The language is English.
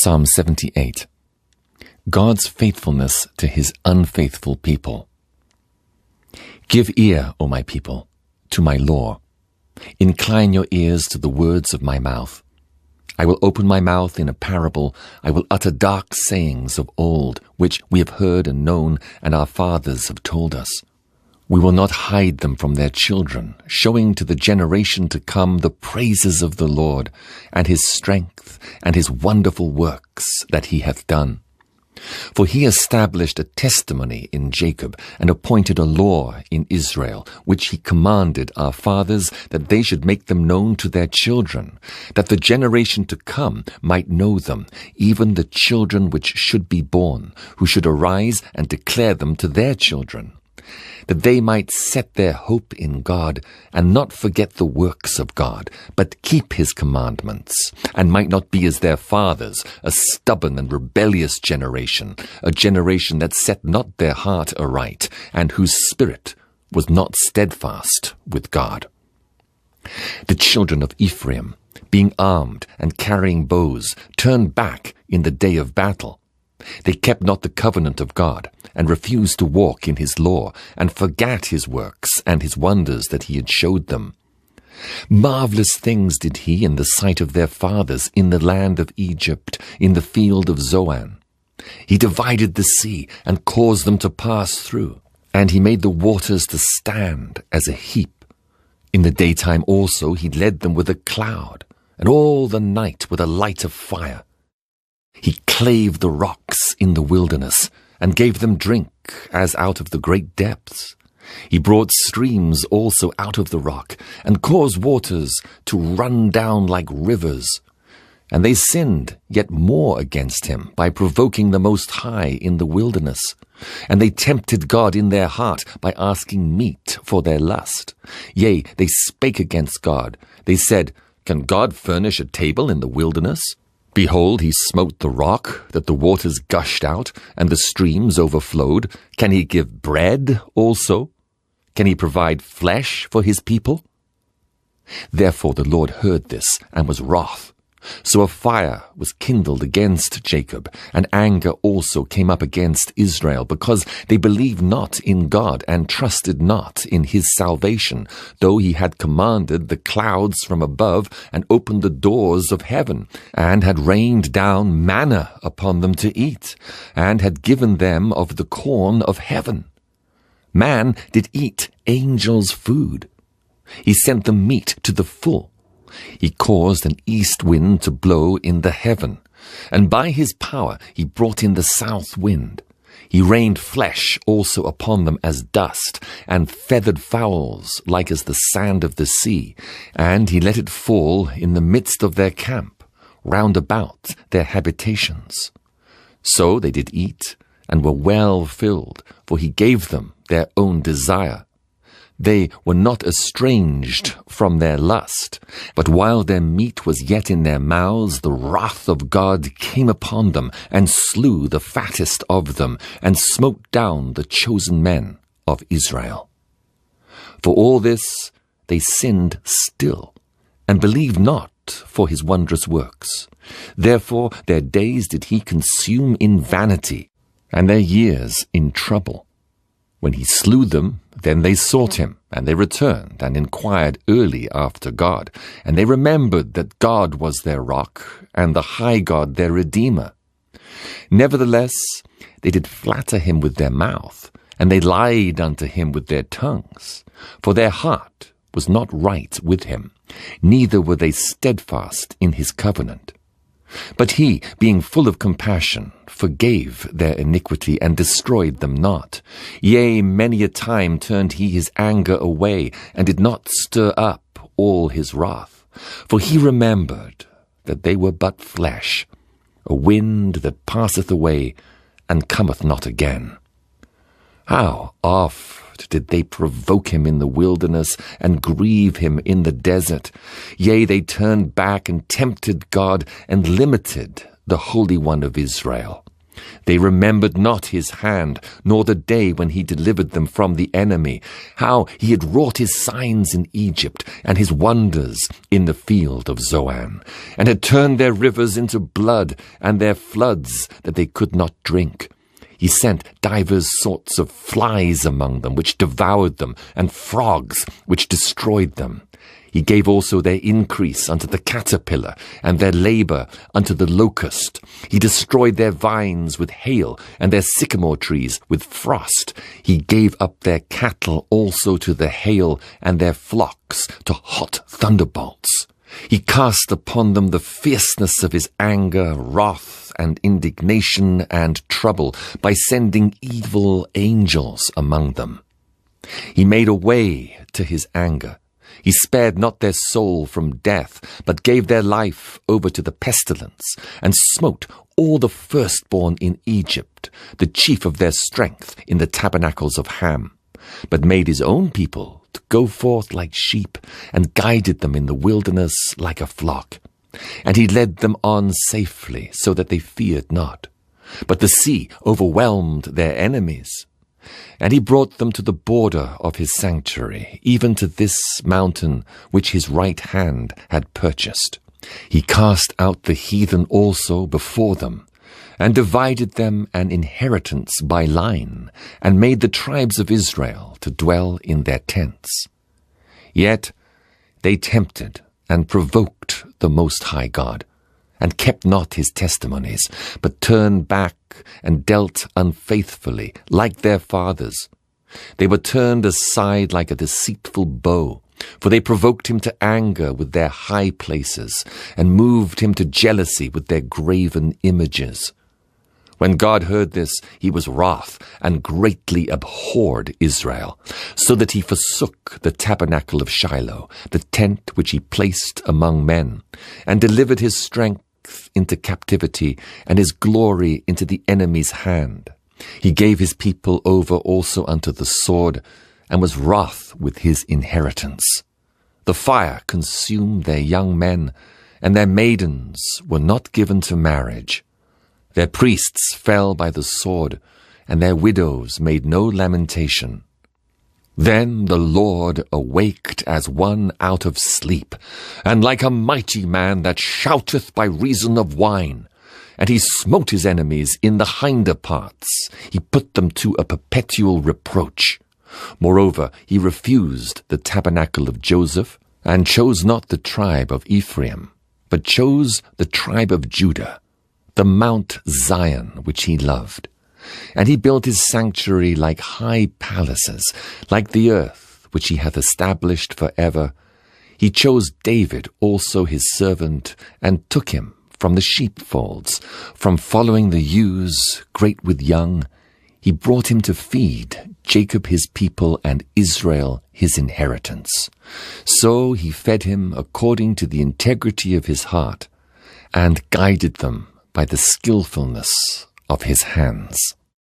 Psalm 78. God's faithfulness to his unfaithful people. Give ear, O my people, to my law. Incline your ears to the words of my mouth. I will open my mouth in a parable. I will utter dark sayings of old, which we have heard and known, and our fathers have told us. We will not hide them from their children, showing to the generation to come the praises of the Lord, and his strength, and his wonderful works that he hath done. For he established a testimony in Jacob, and appointed a law in Israel, which he commanded our fathers, that they should make them known to their children, that the generation to come might know them, even the children which should be born, who should arise and declare them to their children, that they might set their hope in God, and not forget the works of God, but keep his commandments, and might not be as their fathers, a stubborn and rebellious generation, a generation that set not their heart aright, and whose spirit was not steadfast with God. The children of Ephraim, being armed and carrying bows, turned back in the day of battle. They kept not the covenant of God, and refused to walk in his law, and forgat his works and his wonders that he had showed them. Marvelous things did he in the sight of their fathers in the land of Egypt, in the field of Zoan. He divided the sea, and caused them to pass through, and he made the waters to stand as a heap. In the daytime also he led them with a cloud, and all the night with a light of fire. He clave the rocks in the wilderness, and gave them drink as out of the great depths. He brought streams also out of the rock, and caused waters to run down like rivers. And they sinned yet more against him, by provoking the Most High in the wilderness. And they tempted God in their heart, by asking meat for their lust. Yea, they spake against God. They said, Can God furnish a table in the wilderness? Behold, he smote the rock, that the waters gushed out, and the streams overflowed. Can he give bread also? Can he provide flesh for his people? Therefore the Lord heard this, and was wroth. So a fire was kindled against Jacob, and anger also came up against Israel, because they believed not in God, and trusted not in his salvation, though he had commanded the clouds from above, and opened the doors of heaven, and had rained down manna upon them to eat, and had given them of the corn of heaven. Man did eat angels' food. He sent them meat to the full. He caused an east wind to blow in the heaven, and by his power he brought in the south wind. He rained flesh also upon them as dust, and feathered fowls like as the sand of the sea, and he let it fall in the midst of their camp, round about their habitations. So they did eat, and were well filled, for he gave them their own desire. They were not estranged from their lust, but while their meat was yet in their mouths, the wrath of God came upon them, and slew the fattest of them, and smote down the chosen men of Israel. For all this they sinned still, and believed not for his wondrous works. Therefore their days did he consume in vanity, and their years in trouble. When he slew them, then they sought him, and they returned, and inquired early after God. And they remembered that God was their rock, and the high God their Redeemer. Nevertheless, they did flatter him with their mouth, and they lied unto him with their tongues. For their heart was not right with him, neither were they steadfast in his covenant. But he, being full of compassion, forgave their iniquity, and destroyed them not. Yea, many a time turned he his anger away, and did not stir up all his wrath. For he remembered that they were but flesh, a wind that passeth away, and cometh not again. How oft did they provoke him in the wilderness, and grieve him in the desert? Yea, they turned back and tempted God, and limited the Holy One of Israel. They remembered not his hand, nor the day when he delivered them from the enemy, how he had wrought his signs in Egypt, and his wonders in the field of Zoan, and had turned their rivers into blood, and their floods that they could not drink. He sent divers sorts of flies among them, which devoured them, and frogs, which destroyed them. He gave also their increase unto the caterpillar, and their labour unto the locust. He destroyed their vines with hail, and their sycamore trees with frost. He gave up their cattle also to the hail, and their flocks to hot thunderbolts. He cast upon them the fierceness of his anger, wrath, and indignation, and trouble, by sending evil angels among them. He made a way to his anger. He spared not their soul from death, but gave their life over to the pestilence, and smote all the firstborn in Egypt, the chief of their strength in the tabernacles of Ham, but made his own people to go forth like sheep, and guided them in the wilderness like a flock. And he led them on safely, so that they feared not. But the sea overwhelmed their enemies. And he brought them to the border of his sanctuary, even to this mountain which his right hand had purchased. He cast out the heathen also before them, and divided them an inheritance by line, and made the tribes of Israel to dwell in their tents. Yet they tempted and provoked the Most High God, and kept not his testimonies, but turned back and dealt unfaithfully, like their fathers. They were turned aside like a deceitful bow, for they provoked him to anger with their high places, and moved him to jealousy with their graven images. When God heard this, he was wroth, and greatly abhorred Israel, so that he forsook the tabernacle of Shiloh, the tent which he placed among men, and delivered his strength into captivity, and his glory into the enemy's hand. He gave his people over also unto the sword, and was wroth with his inheritance. The fire consumed their young men, and their maidens were not given to marriage. Their priests fell by the sword, and their widows made no lamentation. Then the Lord awaked as one out of sleep, and like a mighty man that shouteth by reason of wine. And he smote his enemies in the hinder parts. He put them to a perpetual reproach. Moreover, he refused the tabernacle of Joseph, and chose not the tribe of Ephraim, but chose the tribe of Judah, the Mount Zion which he loved. And he built his sanctuary like high palaces, like the earth which he hath established for ever. He chose David also his servant, and took him from the sheepfolds, from following the ewes great with young. He brought him to feed Jacob his people, and Israel his inheritance. So he fed him according to the integrity of his heart, and guided them by the skillfulness of his hands.